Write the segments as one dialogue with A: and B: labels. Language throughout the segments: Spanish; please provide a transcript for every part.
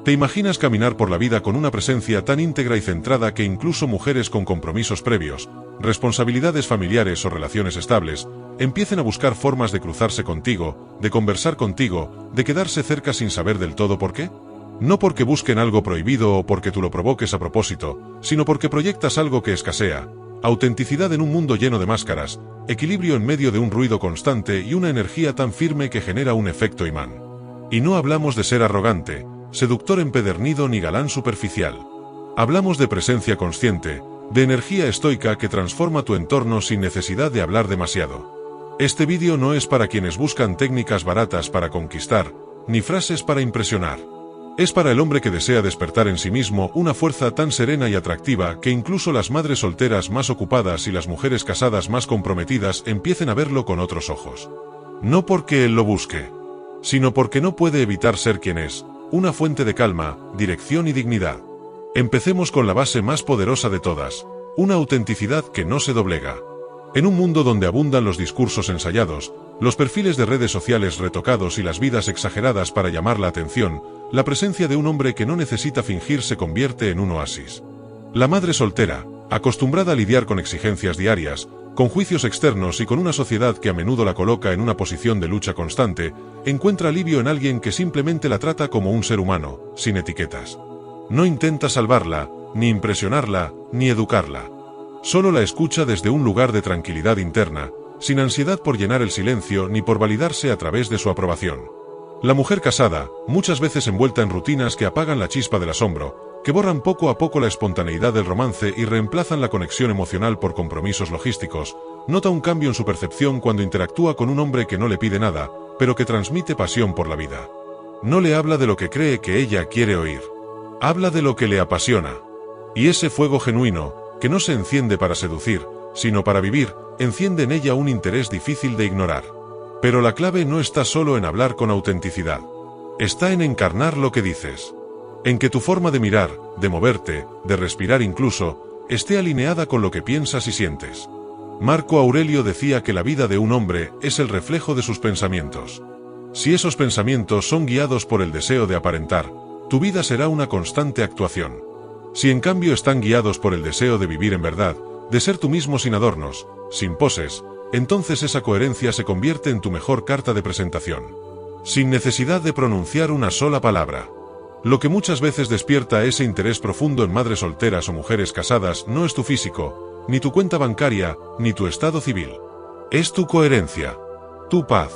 A: ¿Te imaginas caminar por la vida con una presencia tan íntegra y centrada que incluso mujeres con compromisos previos, responsabilidades familiares o relaciones estables, empiecen a buscar formas de cruzarse contigo, de conversar contigo, de quedarse cerca sin saber del todo por qué? No porque busquen algo prohibido o porque tú lo provoques a propósito, sino porque proyectas algo que escasea: autenticidad en un mundo lleno de máscaras, equilibrio en medio de un ruido constante y una energía tan firme que genera un efecto imán. Y no hablamos de ser arrogante, seductor empedernido ni galán superficial. Hablamos de presencia consciente, de energía estoica que transforma tu entorno sin necesidad de hablar demasiado. Este vídeo no es para quienes buscan técnicas baratas para conquistar, ni frases para impresionar. Es para el hombre que desea despertar en sí mismo una fuerza tan serena y atractiva que incluso las madres solteras más ocupadas y las mujeres casadas más comprometidas empiecen a verlo con otros ojos. No porque él lo busque, sino porque no puede evitar ser quien es: una fuente de calma, dirección y dignidad. Empecemos con la base más poderosa de todas: una autenticidad que no se doblega. En un mundo donde abundan los discursos ensayados, los perfiles de redes sociales retocados y las vidas exageradas para llamar la atención, la presencia de un hombre que no necesita fingir se convierte en un oasis. La madre soltera, acostumbrada a lidiar con exigencias diarias, con juicios externos y con una sociedad que a menudo la coloca en una posición de lucha constante, encuentra alivio en alguien que simplemente la trata como un ser humano, sin etiquetas. No intenta salvarla, ni impresionarla, ni educarla. Solo la escucha desde un lugar de tranquilidad interna, sin ansiedad por llenar el silencio ni por validarse a través de su aprobación. La mujer casada, muchas veces envuelta en rutinas que apagan la chispa del asombro, que borran poco a poco la espontaneidad del romance y reemplazan la conexión emocional por compromisos logísticos, nota un cambio en su percepción cuando interactúa con un hombre que no le pide nada, pero que transmite pasión por la vida. No le habla de lo que cree que ella quiere oír. Habla de lo que le apasiona. Y ese fuego genuino, que no se enciende para seducir, sino para vivir, enciende en ella un interés difícil de ignorar. Pero la clave no está solo en hablar con autenticidad. Está en encarnar lo que dices. En que tu forma de mirar, de moverte, de respirar incluso, esté alineada con lo que piensas y sientes. Marco Aurelio decía que la vida de un hombre es el reflejo de sus pensamientos. Si esos pensamientos son guiados por el deseo de aparentar, tu vida será una constante actuación. Si en cambio están guiados por el deseo de vivir en verdad, de ser tú mismo sin adornos, sin poses, entonces esa coherencia se convierte en tu mejor carta de presentación. Sin necesidad de pronunciar una sola palabra. Lo que muchas veces despierta ese interés profundo en madres solteras o mujeres casadas no es tu físico, ni tu cuenta bancaria, ni tu estado civil. Es tu coherencia, tu paz.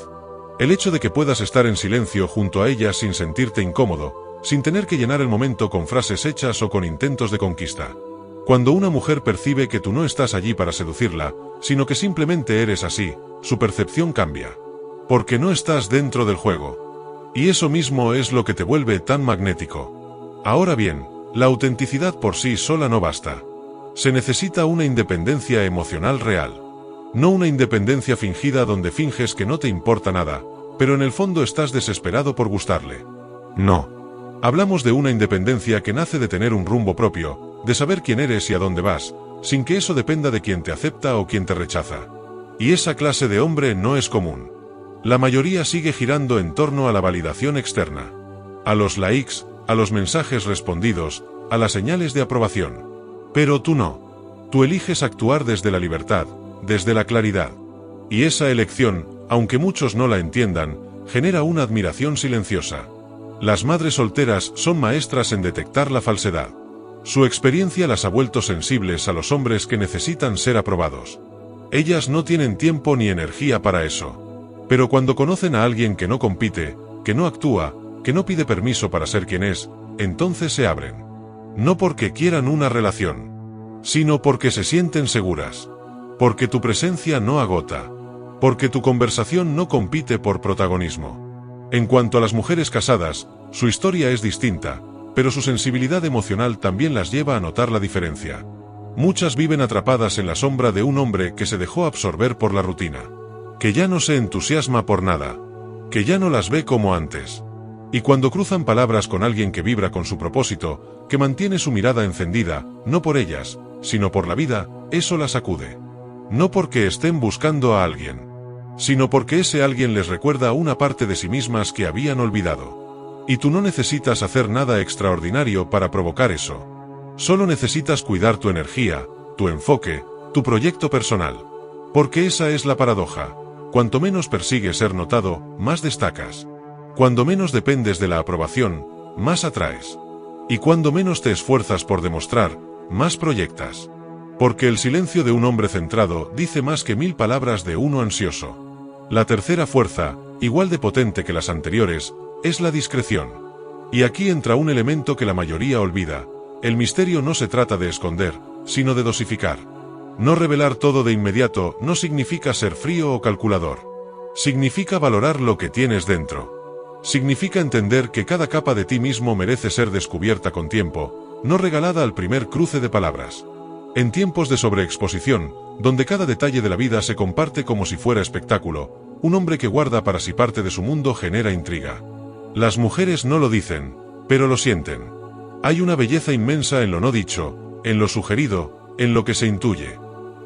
A: El hecho de que puedas estar en silencio junto a ellas sin sentirte incómodo, sin tener que llenar el momento con frases hechas o con intentos de conquista. Cuando una mujer percibe que tú no estás allí para seducirla, sino que simplemente eres así, su percepción cambia. Porque no estás dentro del juego. Y eso mismo es lo que te vuelve tan magnético. Ahora bien, la autenticidad por sí sola no basta. Se necesita una independencia emocional real. No una independencia fingida donde finges que no te importa nada, pero en el fondo estás desesperado por gustarle. No. Hablamos de una independencia que nace de tener un rumbo propio, de saber quién eres y a dónde vas, sin que eso dependa de quien te acepta o quien te rechaza. Y esa clase de hombre no es común. La mayoría sigue girando en torno a la validación externa. A los likes, a los mensajes respondidos, a las señales de aprobación. Pero tú no. Tú eliges actuar desde la libertad, desde la claridad. Y esa elección, aunque muchos no la entiendan, genera una admiración silenciosa. Las madres solteras son maestras en detectar la falsedad. Su experiencia las ha vuelto sensibles a los hombres que necesitan ser aprobados. Ellas no tienen tiempo ni energía para eso. Pero cuando conocen a alguien que no compite, que no actúa, que no pide permiso para ser quien es, entonces se abren. No porque quieran una relación, sino porque se sienten seguras. Porque tu presencia no agota. Porque tu conversación no compite por protagonismo. En cuanto a las mujeres casadas, su historia es distinta, pero su sensibilidad emocional también las lleva a notar la diferencia. Muchas viven atrapadas en la sombra de un hombre que se dejó absorber por la rutina, que ya no se entusiasma por nada, que ya no las ve como antes. Y cuando cruzan palabras con alguien que vibra con su propósito, que mantiene su mirada encendida, no por ellas, sino por la vida, eso las sacude. No porque estén buscando a alguien, sino porque ese alguien les recuerda una parte de sí mismas que habían olvidado. Y tú no necesitas hacer nada extraordinario para provocar eso. Solo necesitas cuidar tu energía, tu enfoque, tu proyecto personal. Porque esa es la paradoja. Cuanto menos persigues ser notado, más destacas. Cuando menos dependes de la aprobación, más atraes. Y cuando menos te esfuerzas por demostrar, más proyectas. Porque el silencio de un hombre centrado dice más que 1000 palabras de uno ansioso. La tercera fuerza, igual de potente que las anteriores, es la discreción. Y aquí entra un elemento que la mayoría olvida. El misterio no se trata de esconder, sino de dosificar. No revelar todo de inmediato no significa ser frío o calculador. Significa valorar lo que tienes dentro. Significa entender que cada capa de ti mismo merece ser descubierta con tiempo, no regalada al primer cruce de palabras. En tiempos de sobreexposición, donde cada detalle de la vida se comparte como si fuera espectáculo, un hombre que guarda para sí parte de su mundo genera intriga. Las mujeres no lo dicen, pero lo sienten. Hay una belleza inmensa en lo no dicho, en lo sugerido, en lo que se intuye.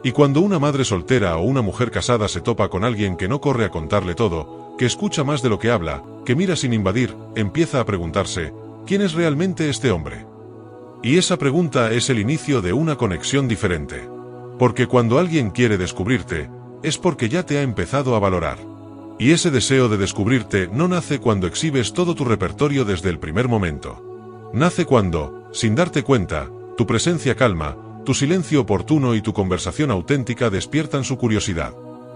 A: Y cuando una madre soltera o una mujer casada se topa con alguien que no corre a contarle todo, que escucha más de lo que habla, que mira sin invadir, empieza a preguntarse, ¿quién es realmente este hombre? Y esa pregunta es el inicio de una conexión diferente. Porque cuando alguien quiere descubrirte, es porque ya te ha empezado a valorar. Y ese deseo de descubrirte no nace cuando exhibes todo tu repertorio desde el primer momento. Nace cuando, sin darte cuenta, tu presencia calma, tu silencio oportuno y tu conversación auténtica despiertan su curiosidad.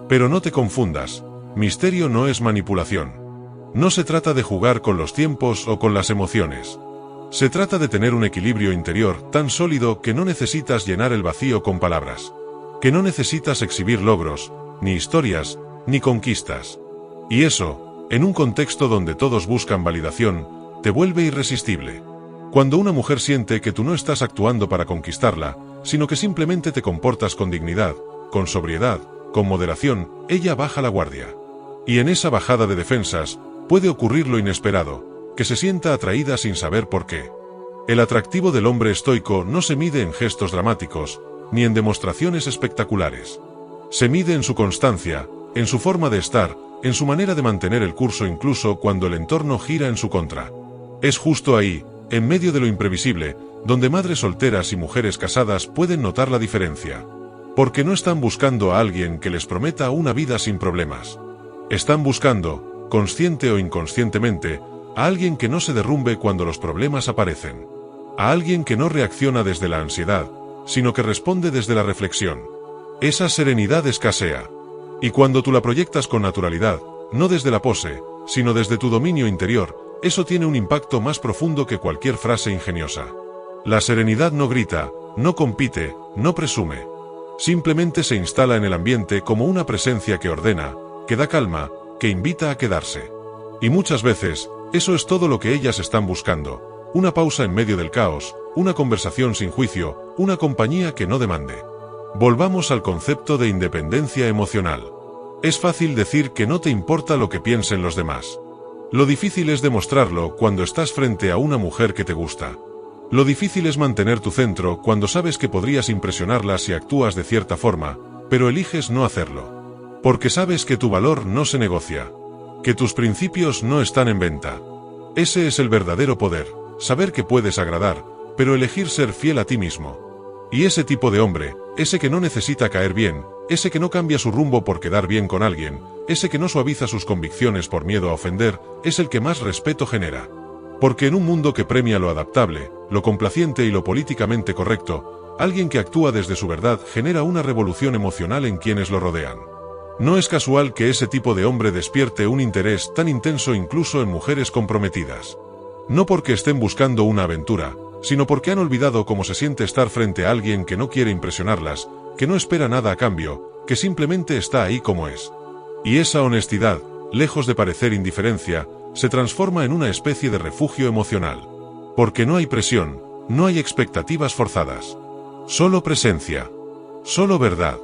A: Pero no te confundas, misterio no es manipulación. No se trata de jugar con los tiempos o con las emociones. Se trata de tener un equilibrio interior tan sólido que no necesitas llenar el vacío con palabras. Que no necesitas exhibir logros, ni historias, ni conquistas. Y eso, en un contexto donde todos buscan validación, te vuelve irresistible. Cuando una mujer siente que tú no estás actuando para conquistarla, sino que simplemente te comportas con dignidad, con sobriedad, con moderación, ella baja la guardia. Y en esa bajada de defensas, puede ocurrir lo inesperado, que se sienta atraída sin saber por qué. El atractivo del hombre estoico no se mide en gestos dramáticos, ni en demostraciones espectaculares. Se mide en su constancia, en su forma de estar, en su manera de mantener el curso incluso cuando el entorno gira en su contra. Es justo ahí, en medio de lo imprevisible, donde madres solteras y mujeres casadas pueden notar la diferencia. Porque no están buscando a alguien que les prometa una vida sin problemas. Están buscando, consciente o inconscientemente, a alguien que no se derrumbe cuando los problemas aparecen. A alguien que no reacciona desde la ansiedad, sino que responde desde la reflexión. Esa serenidad escasea. Y cuando tú la proyectas con naturalidad, no desde la pose, sino desde tu dominio interior, eso tiene un impacto más profundo que cualquier frase ingeniosa. La serenidad no grita, no compite, no presume. Simplemente se instala en el ambiente como una presencia que ordena, que da calma, que invita a quedarse. Y muchas veces, eso es todo lo que ellas están buscando. Una pausa en medio del caos, una conversación sin juicio, una compañía que no demande. Volvamos al concepto de independencia emocional. Es fácil decir que no te importa lo que piensen los demás. Lo difícil es demostrarlo cuando estás frente a una mujer que te gusta. Lo difícil es mantener tu centro cuando sabes que podrías impresionarla si actúas de cierta forma, pero eliges no hacerlo. Porque sabes que tu valor no se negocia. Que tus principios no están en venta. Ese es el verdadero poder, saber que puedes agradar, pero elegir ser fiel a ti mismo. Y ese tipo de hombre, ese que no necesita caer bien, ese que no cambia su rumbo por quedar bien con alguien, ese que no suaviza sus convicciones por miedo a ofender, es el que más respeto genera. Porque en un mundo que premia lo adaptable, lo complaciente y lo políticamente correcto, alguien que actúa desde su verdad genera una revolución emocional en quienes lo rodean. No es casual que ese tipo de hombre despierte un interés tan intenso incluso en mujeres comprometidas. No porque estén buscando una aventura, sino porque han olvidado cómo se siente estar frente a alguien que no quiere impresionarlas, que no espera nada a cambio, que simplemente está ahí como es. Y esa honestidad, lejos de parecer indiferencia, se transforma en una especie de refugio emocional. Porque no hay presión, no hay expectativas forzadas. Solo presencia. Solo verdad.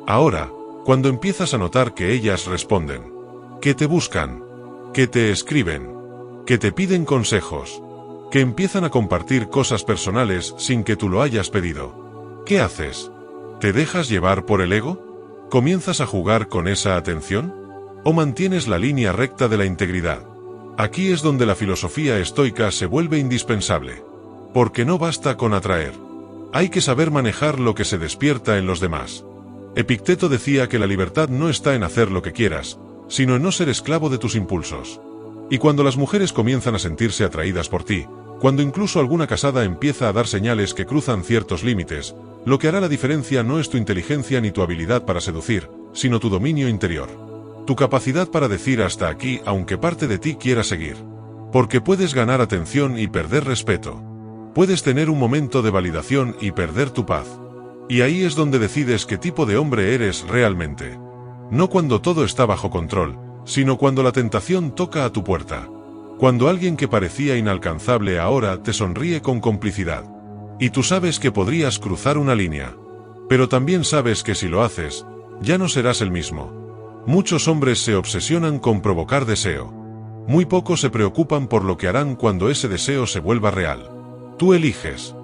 A: Ahora, cuando empiezas a notar que ellas responden, que te buscan, que te escriben, que te piden consejos, que empiezan a compartir cosas personales sin que tú lo hayas pedido, ¿qué haces? ¿Te dejas llevar por el ego? ¿Comienzas a jugar con esa atención? ¿O mantienes la línea recta de la integridad? Aquí es donde la filosofía estoica se vuelve indispensable. Porque no basta con atraer. Hay que saber manejar lo que se despierta en los demás. Epicteto decía que la libertad no está en hacer lo que quieras, sino en no ser esclavo de tus impulsos. Y cuando las mujeres comienzan a sentirse atraídas por ti, cuando incluso alguna casada empieza a dar señales que cruzan ciertos límites, lo que hará la diferencia no es tu inteligencia ni tu habilidad para seducir, sino tu dominio interior. Tu capacidad para decir hasta aquí aunque parte de ti quiera seguir. Porque puedes ganar atención y perder respeto. Puedes tener un momento de validación y perder tu paz. Y ahí es donde decides qué tipo de hombre eres realmente. No cuando todo está bajo control, sino cuando la tentación toca a tu puerta. Cuando alguien que parecía inalcanzable ahora te sonríe con complicidad. Y tú sabes que podrías cruzar una línea. Pero también sabes que si lo haces, ya no serás el mismo. Muchos hombres se obsesionan con provocar deseo. Muy pocos se preocupan por lo que harán cuando ese deseo se vuelva real. Tú eliges.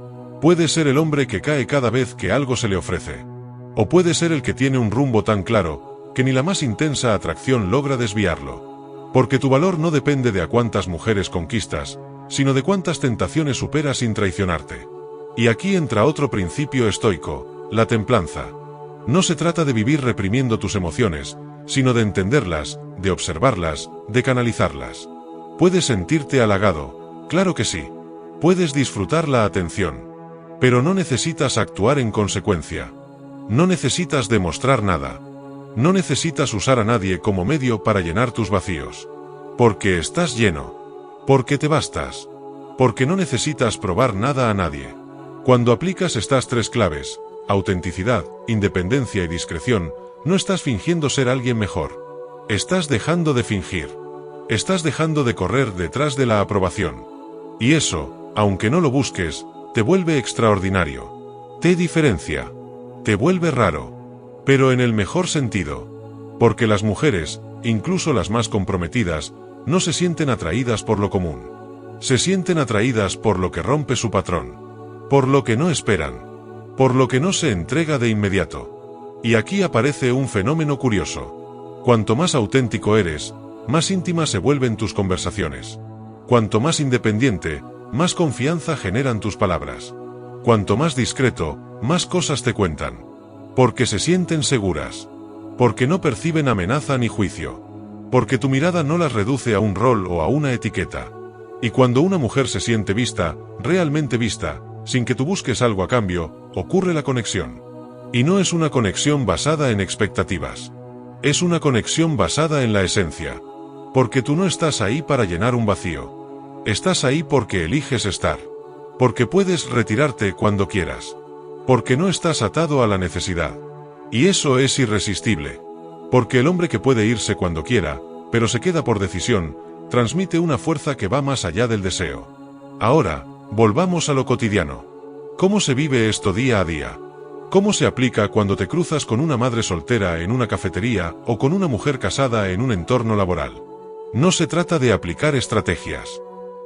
A: Puede ser el hombre que cae cada vez que algo se le ofrece. O puede ser el que tiene un rumbo tan claro, que ni la más intensa atracción logra desviarlo. Porque tu valor no depende de a cuántas mujeres conquistas, sino de cuántas tentaciones superas sin traicionarte. Y aquí entra otro principio estoico, la templanza. No se trata de vivir reprimiendo tus emociones, sino de entenderlas, de observarlas, de canalizarlas. Puedes sentirte halagado, claro que sí. Puedes disfrutar la atención. Pero no necesitas actuar en consecuencia. No necesitas demostrar nada. No necesitas usar a nadie como medio para llenar tus vacíos. Porque estás lleno. Porque te bastas. Porque no necesitas probar nada a nadie. Cuando aplicas estas tres claves, autenticidad, independencia y discreción, no estás fingiendo ser alguien mejor. Estás dejando de fingir. Estás dejando de correr detrás de la aprobación. Y eso, aunque no lo busques, te vuelve extraordinario. Te diferencia. Te vuelve raro. Pero en el mejor sentido. Porque las mujeres, incluso las más comprometidas, no se sienten atraídas por lo común. Se sienten atraídas por lo que rompe su patrón. Por lo que no esperan. Por lo que no se entrega de inmediato. Y aquí aparece un fenómeno curioso. Cuanto más auténtico eres, más íntimas se vuelven tus conversaciones. Cuanto más independiente, más confianza generan tus palabras. Cuanto más discreto, más cosas te cuentan. Porque se sienten seguras. Porque no perciben amenaza ni juicio. Porque tu mirada no las reduce a un rol o a una etiqueta. Y cuando una mujer se siente vista, realmente vista, sin que tú busques algo a cambio, ocurre la conexión. Y no es una conexión basada en expectativas. Es una conexión basada en la esencia. Porque tú no estás ahí para llenar un vacío. Estás ahí porque eliges estar. Porque puedes retirarte cuando quieras. Porque no estás atado a la necesidad. Y eso es irresistible. Porque el hombre que puede irse cuando quiera, pero se queda por decisión, transmite una fuerza que va más allá del deseo. Ahora, volvamos a lo cotidiano. ¿Cómo se vive esto día a día? ¿Cómo se aplica cuando te cruzas con una madre soltera en una cafetería o con una mujer casada en un entorno laboral? No se trata de aplicar estrategias.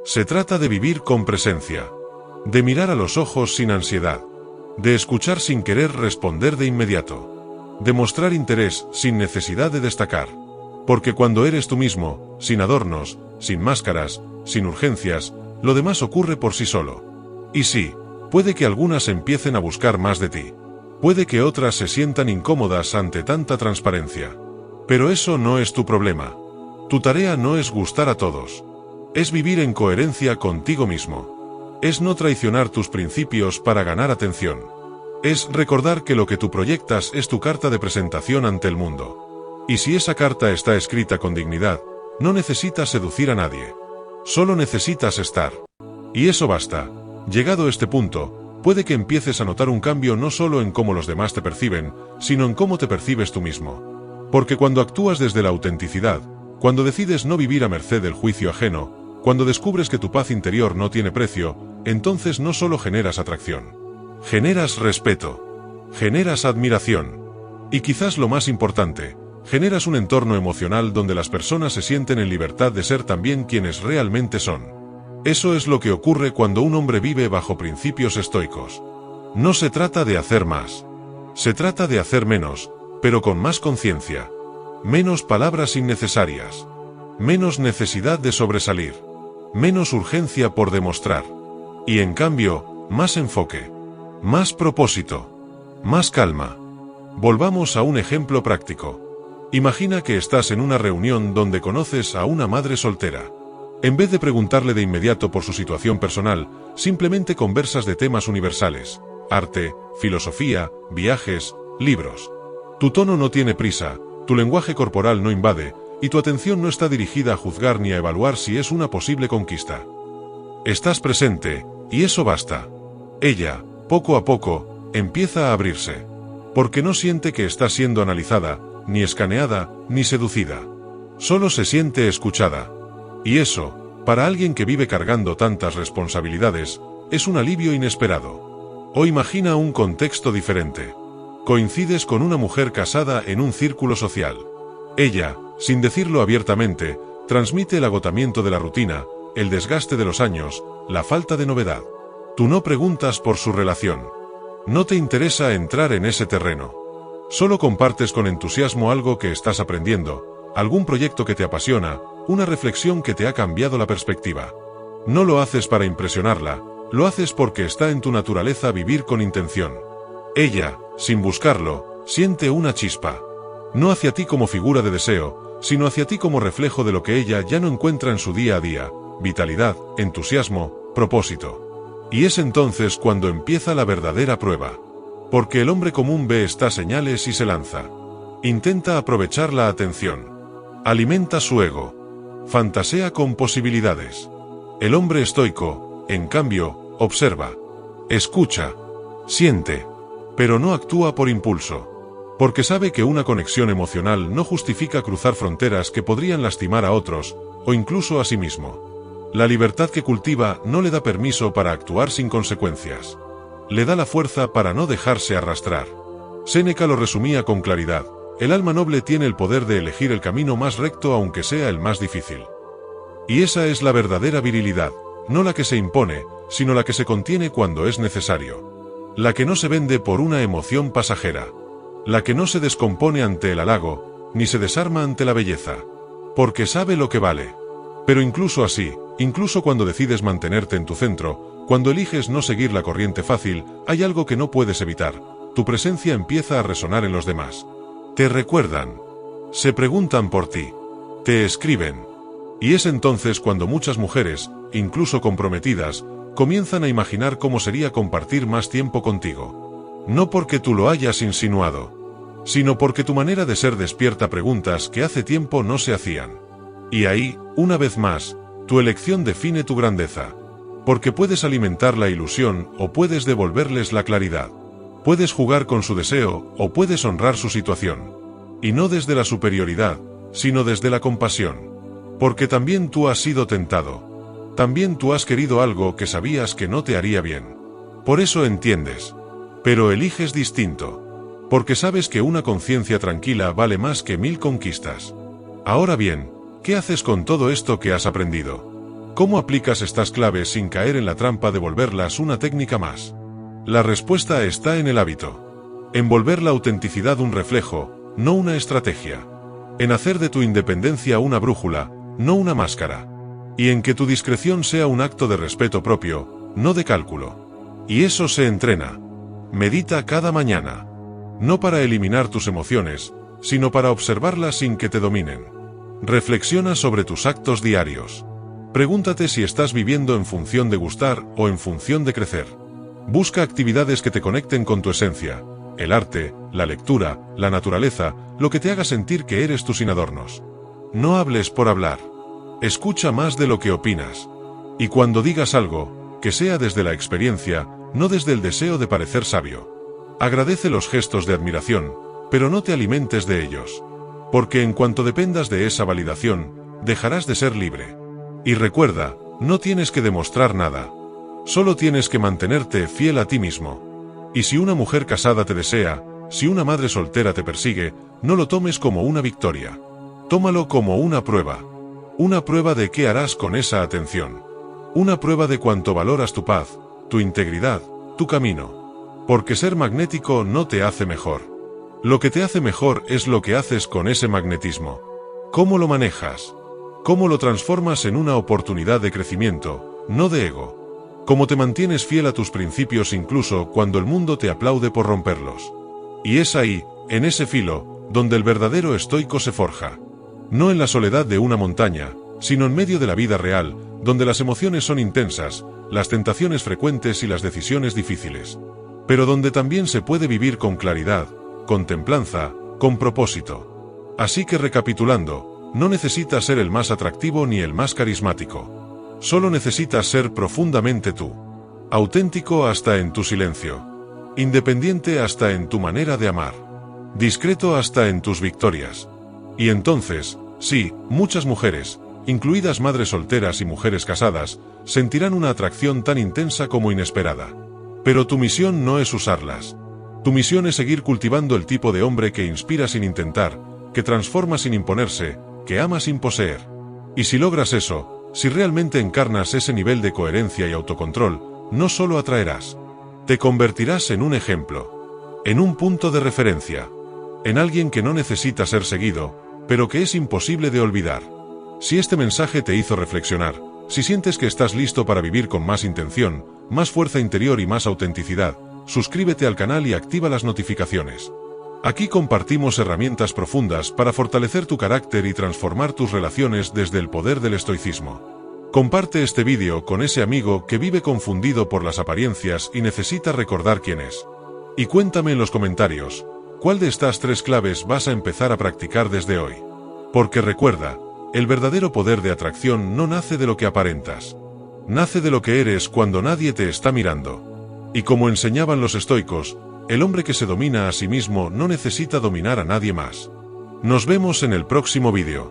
A: Se trata de vivir con presencia. De mirar a los ojos sin ansiedad. De escuchar sin querer responder de inmediato. De mostrar interés sin necesidad de destacar. Porque cuando eres tú mismo, sin adornos, sin máscaras, sin urgencias, lo demás ocurre por sí solo. Y sí, puede que algunas empiecen a buscar más de ti. Puede que otras se sientan incómodas ante tanta transparencia. Pero eso no es tu problema. Tu tarea no es gustar a todos. Es vivir en coherencia contigo mismo. Es no traicionar tus principios para ganar atención. Es recordar que lo que tú proyectas es tu carta de presentación ante el mundo. Y si esa carta está escrita con dignidad, no necesitas seducir a nadie. Solo necesitas estar. Y eso basta. Llegado este punto, puede que empieces a notar un cambio no solo en cómo los demás te perciben, sino en cómo te percibes tú mismo. Porque cuando actúas desde la autenticidad, cuando decides no vivir a merced del juicio ajeno, cuando descubres que tu paz interior no tiene precio, entonces no solo generas atracción. Generas respeto. Generas admiración. Y quizás lo más importante, generas un entorno emocional donde las personas se sienten en libertad de ser también quienes realmente son. Eso es lo que ocurre cuando un hombre vive bajo principios estoicos. No se trata de hacer más. Se trata de hacer menos, pero con más conciencia. Menos palabras innecesarias. menos necesidad de sobresalir, menos urgencia por demostrar. Y en cambio, más enfoque, más propósito, más calma. Volvamos a un ejemplo práctico. Imagina que estás en una reunión donde conoces a una madre soltera. En vez de preguntarle de inmediato por su situación personal, simplemente conversas de temas universales: arte, filosofía, viajes, libros. Tu tono no tiene prisa, tu lenguaje corporal no invade, y tu atención no está dirigida a juzgar ni a evaluar si es una posible conquista. Estás presente, y eso basta. Ella, poco a poco, empieza a abrirse, porque no siente que está siendo analizada, ni escaneada, ni seducida. Solo se siente escuchada. Y eso, para alguien que vive cargando tantas responsabilidades, es un alivio inesperado. O imagina un contexto diferente. Coincides con una mujer casada en un círculo social. Ella, sin decirlo abiertamente, transmite el agotamiento de la rutina, el desgaste de los años, la falta de novedad. Tú no preguntas por su relación. No te interesa entrar en ese terreno. Solo compartes con entusiasmo algo que estás aprendiendo, algún proyecto que te apasiona, una reflexión que te ha cambiado la perspectiva. No lo haces para impresionarla, lo haces porque está en tu naturaleza vivir con intención. Ella, sin buscarlo, siente una chispa. No hacia ti como figura de deseo, sino hacia ti como reflejo de lo que ella ya no encuentra en su día a día: vitalidad, entusiasmo, propósito. Y es entonces cuando empieza la verdadera prueba. Porque el hombre común ve estas señales y se lanza. Intenta aprovechar la atención. Alimenta su ego. Fantasea con posibilidades. El hombre estoico, en cambio, observa, escucha, siente, pero no actúa por impulso. Porque sabe que una conexión emocional no justifica cruzar fronteras que podrían lastimar a otros, o incluso a sí mismo. La libertad que cultiva no le da permiso para actuar sin consecuencias. Le da la fuerza para no dejarse arrastrar. Séneca lo resumía con claridad: el alma noble tiene el poder de elegir el camino más recto aunque sea el más difícil. Y esa es la verdadera virilidad, no la que se impone, sino la que se contiene cuando es necesario. La que no se vende por una emoción pasajera. La que no se descompone ante el halago, ni se desarma ante la belleza. Porque sabe lo que vale. Pero incluso así, incluso cuando decides mantenerte en tu centro, cuando eliges no seguir la corriente fácil, hay algo que no puedes evitar: tu presencia empieza a resonar en los demás. Te recuerdan. Se preguntan por ti. Te escriben. Y es entonces cuando muchas mujeres, incluso comprometidas, comienzan a imaginar cómo sería compartir más tiempo contigo. No porque tú lo hayas insinuado, sino porque tu manera de ser despierta preguntas que hace tiempo no se hacían. Y ahí, una vez más, tu elección define tu grandeza. Porque puedes alimentar la ilusión o puedes devolverles la claridad. Puedes jugar con su deseo o puedes honrar su situación. Y no desde la superioridad, sino desde la compasión. Porque también tú has sido tentado. También tú has querido algo que sabías que no te haría bien. Por eso entiendes. Pero eliges distinto. Porque sabes que una conciencia tranquila vale más que 1000 conquistas. Ahora bien, ¿qué haces con todo esto que has aprendido? ¿Cómo aplicas estas claves sin caer en la trampa de volverlas una técnica más? La respuesta está en el hábito. En volver la autenticidad un reflejo, no una estrategia. En hacer de tu independencia una brújula, no una máscara. Y en que tu discreción sea un acto de respeto propio, no de cálculo. Y eso se entrena. Medita cada mañana. No para eliminar tus emociones, sino para observarlas sin que te dominen. Reflexiona sobre tus actos diarios. Pregúntate si estás viviendo en función de gustar o en función de crecer. Busca actividades que te conecten con tu esencia: el arte, la lectura, la naturaleza, lo que te haga sentir que eres tú sin adornos. No hables por hablar. Escucha más de lo que opinas. Y cuando digas algo, que sea desde la experiencia, no desde el deseo de parecer sabio. Agradece los gestos de admiración, pero no te alimentes de ellos. Porque en cuanto dependas de esa validación, dejarás de ser libre. Y recuerda, no tienes que demostrar nada. Solo tienes que mantenerte fiel a ti mismo. Y si una mujer casada te desea, si una madre soltera te persigue, no lo tomes como una victoria. Tómalo como una prueba. Una prueba de qué harás con esa atención. Una prueba de cuánto valoras tu paz, tu integridad, tu camino. Porque ser magnético no te hace mejor. Lo que te hace mejor es lo que haces con ese magnetismo. ¿Cómo lo manejas? Cómo lo transformas en una oportunidad de crecimiento, no de ego. Cómo te mantienes fiel a tus principios incluso cuando el mundo te aplaude por romperlos. Y es ahí, en ese filo, donde el verdadero estoico se forja. No en la soledad de una montaña, sino en medio de la vida real, donde las emociones son intensas, las tentaciones frecuentes y las decisiones difíciles. Pero donde también se puede vivir con claridad, con templanza, con propósito. Así que recapitulando, no necesitas ser el más atractivo ni el más carismático. Solo necesitas ser profundamente tú. Auténtico hasta en tu silencio. Independiente hasta en tu manera de amar. Discreto hasta en tus victorias. Y entonces, sí, muchas mujeres, incluidas madres solteras y mujeres casadas, sentirán una atracción tan intensa como inesperada. Pero tu misión no es usarlas. Tu misión es seguir cultivando el tipo de hombre que inspira sin intentar, que transforma sin imponerse, que ama sin poseer. Y si logras eso, si realmente encarnas ese nivel de coherencia y autocontrol, no solo atraerás. Te convertirás en un ejemplo. En un punto de referencia. En alguien que no necesita ser seguido, pero que es imposible de olvidar. Si este mensaje te hizo reflexionar, si sientes que estás listo para vivir con más intención, más fuerza interior y más autenticidad, suscríbete al canal y activa las notificaciones. Aquí compartimos herramientas profundas para fortalecer tu carácter y transformar tus relaciones desde el poder del estoicismo. Comparte este vídeo con ese amigo que vive confundido por las apariencias y necesita recordar quién es. Y cuéntame en los comentarios, ¿cuál de estas 3 claves vas a empezar a practicar desde hoy? Porque recuerda, el verdadero poder de atracción no nace de lo que aparentas. Nace de lo que eres cuando nadie te está mirando. Y como enseñaban los estoicos, el hombre que se domina a sí mismo no necesita dominar a nadie más. Nos vemos en el próximo vídeo.